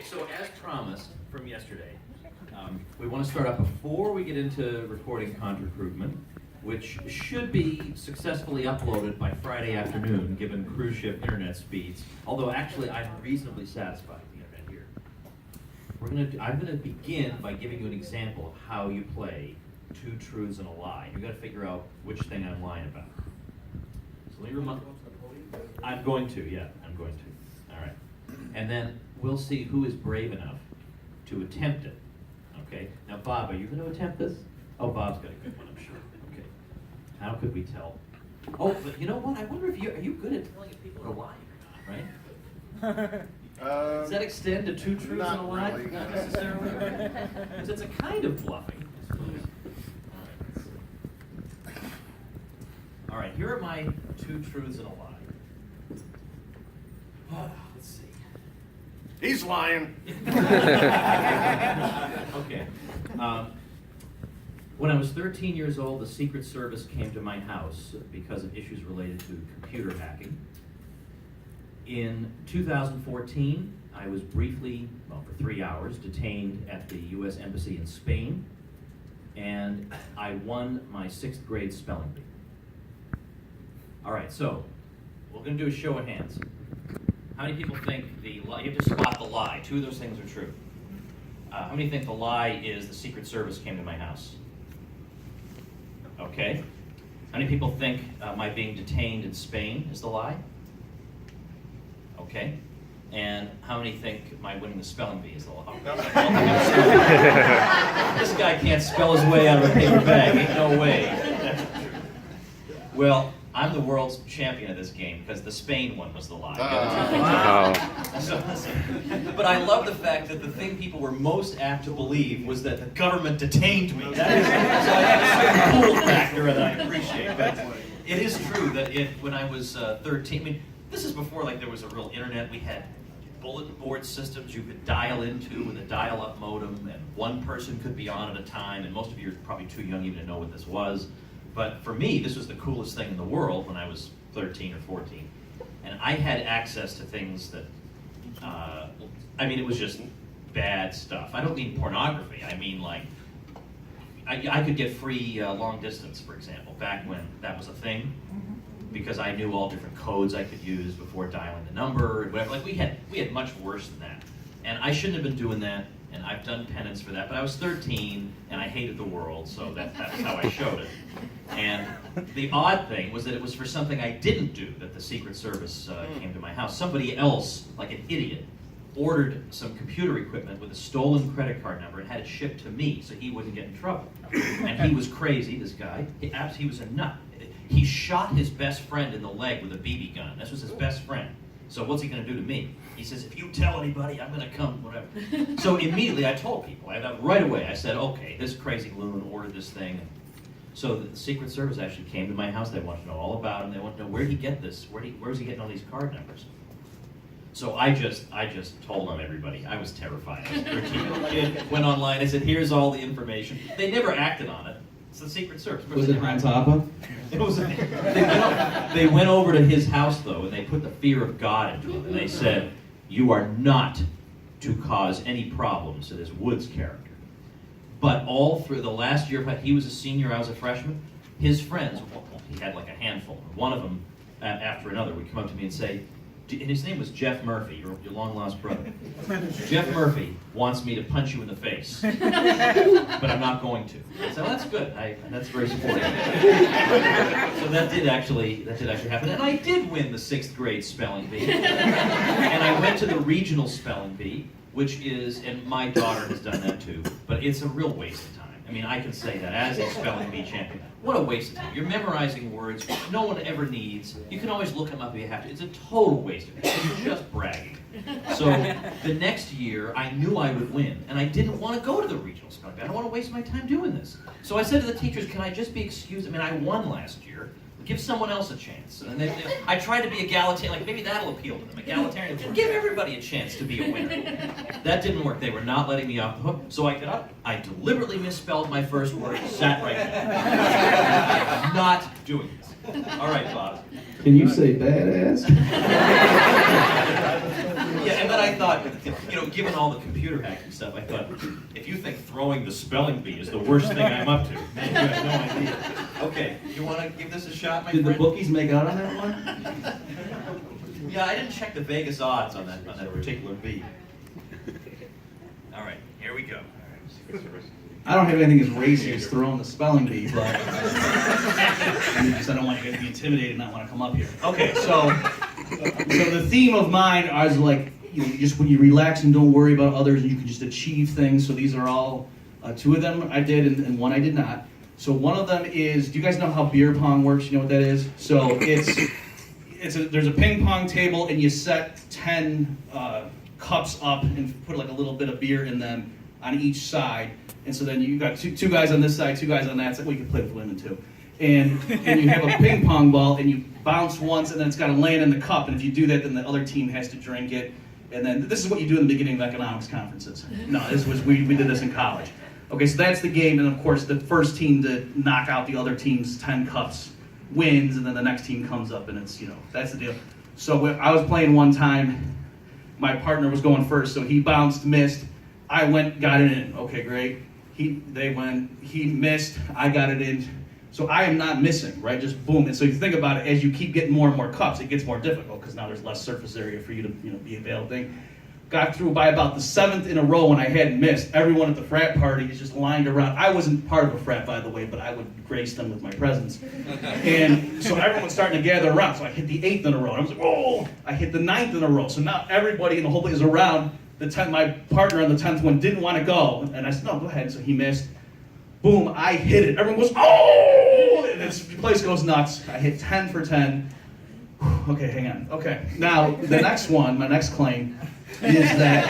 So as promised from yesterday, we want to start out before we get into recording Contra Krugman, which should be successfully uploaded by Friday afternoon, given cruise ship internet speeds. Although actually, I'm reasonably satisfied with the internet here. I'm gonna begin by giving you an example of how you play two truths and a lie. You got to figure out which thing I'm lying about. So let me remind. I'm going to. All right. And then we'll see who is brave enough to attempt it. Okay. Now, Bob, are you going to attempt this? Oh, Bob's got a good one, I'm sure. Okay. How could we tell? Oh, but you know what? I wonder if are you good at telling if people are lying or not, right? Does that extend to two truths and a lie? Really. Not necessarily. Because it's a kind of bluffing, I suppose. All right, here are my two truths and a lie. Let's see. He's lying. Okay. When I was 13 years old, the Secret Service came to my house because of issues related to computer hacking. In 2014, I was briefly, for 3 hours, detained at the U.S. Embassy in Spain, and I won my 6th grade spelling bee. All right, so we're going to do a show of hands. How many people think the lie? You have to spot the lie. Two of those things are true. How many think the lie is the Secret Service came to my house? Okay. How many people think my being detained in Spain is the lie? Okay. And how many think my winning the spelling bee is the lie? This guy can't spell his way out of a paper bag. Ain't no way. Well, I'm the world's champion of this game because the Spain one was the lie. But I love the fact that the thing people were most apt to believe was that the government detained me. That is, so I have a certain cool factor that I appreciate. But it is true that when I was 13, I mean, this is before there was a real internet. We had bulletin board systems you could dial into with a dial-up modem, and one person could be on at a time, and most of you are probably too young even to know what this was. But for me, this was the coolest thing in the world when I was 13 or 14. And I had access to things that, it was just bad stuff. I don't mean pornography. I mean, I could get free long distance, for example, back when that was a thing, because I knew all different codes I could use before dialing the number and whatever. We had much worse than that. And I shouldn't have been doing that, and I've done penance for that, but I was 13, and I hated the world, so that was how I showed it. And the odd thing was that it was for something I didn't do that the Secret Service came to my house. Somebody else, like an idiot, ordered some computer equipment with a stolen credit card number and had it shipped to me so he wouldn't get in trouble. And he was crazy, this guy. He was a nut. He shot his best friend in the leg with a BB gun. This was his best friend. So what's he going to do to me? He says, if you tell anybody, I'm going to come, whatever. So immediately I told people, right away, I said, okay, this crazy loon ordered this thing. So the Secret Service actually came to my house. They wanted to know all about him. They wanted to know, where'd he get this? Where's he getting all these card numbers? So I just told them everybody. I was terrified. I was a 13-year-old kid, went online, I said, here's all the information. They never acted on it. It's the Secret Service. Was it on top of? It was. They went over to his house, though, and they put the fear of God into him. And they said, you are not to cause any problems to this Woods character. But all through the last year, he was a senior, I was a freshman, his friends, he had like a handful. One of them, after another, would come up to me and say, and his name was Jeff Murphy, your long-lost brother. Jeff Murphy wants me to punch you in the face, but I'm not going to. I said, well, that's good. That's very supportive. So that did actually happen, and I did win the 6th grade spelling bee. And I went to the regional spelling bee, which is, and my daughter has done that too, but it's a real waste of time. I mean, I can say that as a spelling bee champion. What a waste of time. You're memorizing words no one ever needs. You can always look them up if you have to. It's a total waste of time. It's just bragging. So the next year, I knew I would win, and I didn't want to go to the regional spelling bee. I don't want to waste my time doing this. So I said to the teachers, can I just be excused? I mean, I won last year. Give someone else a chance. And I tried to be egalitarian, maybe that'll appeal to them. Egalitarian, give everybody a chance to be a winner. That didn't work. They were not letting me off the hook. So I got up, I deliberately misspelled my first word, sat right there. Not doing this. All right, Bob. Can you say badass? Yeah, and then I thought, given all the computer hacking stuff, I thought, if you think throwing the spelling bee is the worst thing I'm up to, man, you have no idea. Okay, you want to give this a shot, my Did friend? the bookies make out on that one? Yeah, I didn't check the Vegas odds on that particular bee. All right, here we go. I don't have anything as racy as throwing the spelling bee, but I don't want you guys to be intimidated and not want to come up here. Okay, so the theme of mine is like, just when you relax and don't worry about others and you can just achieve things. So these are all, two of them I did and one I did not. So one of them is, do you guys know how beer pong works? You know what that is? So there's a ping pong table and you set 10 cups up and put like a little bit of beer in them on each side. And so then you got two guys on this side, two guys on that side. Well, you can play with women too. And you have a ping pong ball and you bounce once and then it's got to land in the cup. And if you do that, then the other team has to drink it. And then this is what you do in the beginning of economics conferences. No, we did this in college. Okay, so that's the game. And of course, the first team to knock out the other team's 10 cups wins. And then the next team comes up and it's, that's the deal. So I was playing one time. My partner was going first. So he bounced, missed. I went, got it in. Okay, great. He missed, I got it in. So I am not missing, right? Just boom. And so you think about it, as you keep getting more and more cups, it gets more difficult because now there's less surface area for you to be available. Got through by about the 7th in a row when I hadn't missed. Everyone at the frat party is just lined around. I wasn't part of a frat, by the way, but I would grace them with my presence. And so everyone's starting to gather around. So I hit the 8th in a row. And I was like, whoa! I hit the 9th in a row. So now everybody in the whole place is around. My partner on the 10th one didn't want to go. And I said, no, go ahead. So he missed. Boom, I hit it. Everyone goes, oh! And the place goes nuts. I hit 10 for 10. Okay, hang on. Okay. Now, the next one, my next claim, is that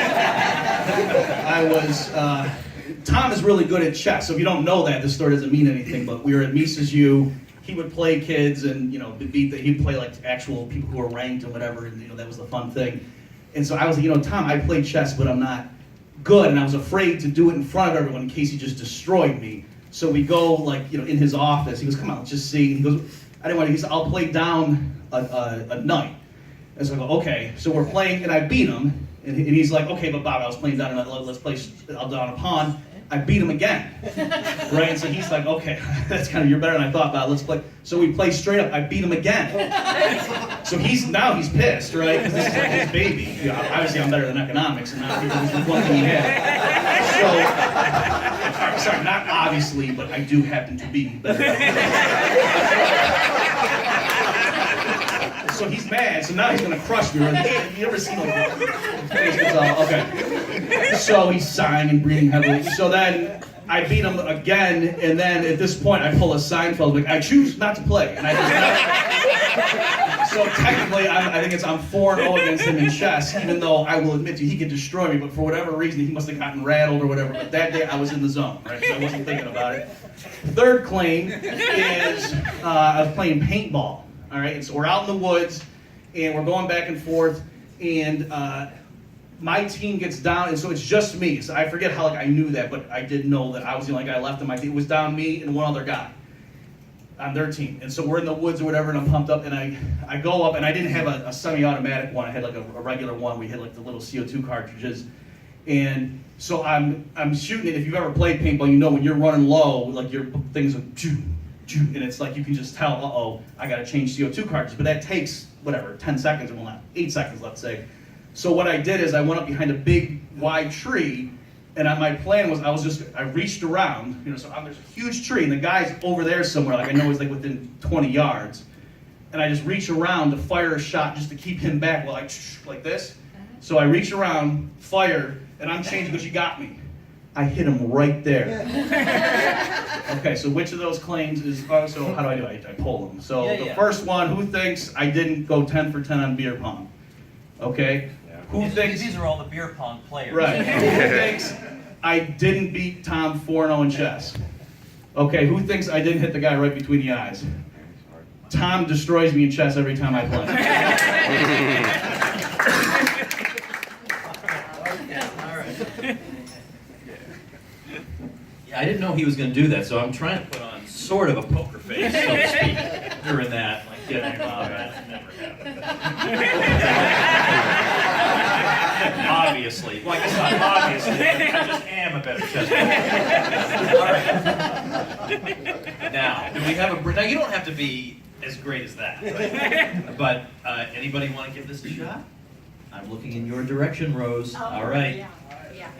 Tom is really good at chess. So if you don't know that, this story doesn't mean anything, but we were at Mises U. He would play kids and, he'd play like actual people who were ranked and whatever, and, that was the fun thing. And so I was like, Tom, I play chess, but I'm not good, and I was afraid to do it in front of everyone in case he just destroyed me. So we go, in his office. He goes, come on, let's just see. And he goes, I didn't want to. He said, I'll play down a knight. And so I go, okay. So we're playing, and I beat him. And he's like, okay, but Bob, I was playing down a knight. Let's play down a pawn. I beat him again. Right? And so he's like, okay, you're better than I thought, Bob. Let's play. So we play straight up. I beat him again. So he's pissed, right? Because this is like his baby. Obviously, I'm better than economics, and now this is one thing he had. Sorry, not obviously, but I do happen to be better. So he's mad. So now he's gonna crush me. Have you ever seen okay? So he's sighing and breathing heavily. So then I beat him again, and then at this point I pull a Seinfeld, like I choose not to play, and I just. So technically, I think I'm 4-0 against him in chess, even though I will admit to you, he could destroy me, but for whatever reason, he must have gotten rattled or whatever. But that day, I was in the zone, right? So I wasn't thinking about it. Third claim is I was playing paintball, all right? And so we're out in the woods, and we're going back and forth, and my team gets down, and so it's just me. So I forget how I knew that, but I did know that I was the only guy left on my team. It was down me and one other guy on their team. And so we're in the woods or whatever, and I'm pumped up, and I go up, and I didn't have a semi-automatic one. I had like a regular one. We had like the little CO2 cartridges. And so I'm shooting it. If you've ever played paintball, you know when you're running low, like your things are, and it's like you can just tell, uh-oh, I got to change CO2 cartridges. But that takes, 10 seconds, well not, 8 seconds, let's say. So what I did is I went up behind a big, wide tree, and my plan was I reached around, so there's a huge tree, and the guy's over there somewhere, I know he's within 20 yards, and I just reach around to fire a shot just to keep him back while like this. So I reach around, fire, and I'm changing because you got me. I hit him right there. Okay, so which of those claims is, so how do I do it? I pull them. So the first one, who thinks I didn't go 10 for 10 on beer pong? Okay? Who thinks these are all the beer pong players? Right. Who thinks I didn't beat Tom 4-0 in chess? Okay, who thinks I didn't hit the guy right between the eyes? Tom destroys me in chess every time I play. Yeah, I didn't know he was going to do that, so I'm trying to put on sort of a poker face, so to speak, during that. Like, getting, that never happened. obviously. Well, I guess not obviously. I just am a better chess player. All right. Now, do we have a? Now, you don't have to be as great as that. Right? But anybody want to give this a shot? I'm looking in your direction, Rose. All right. Yeah.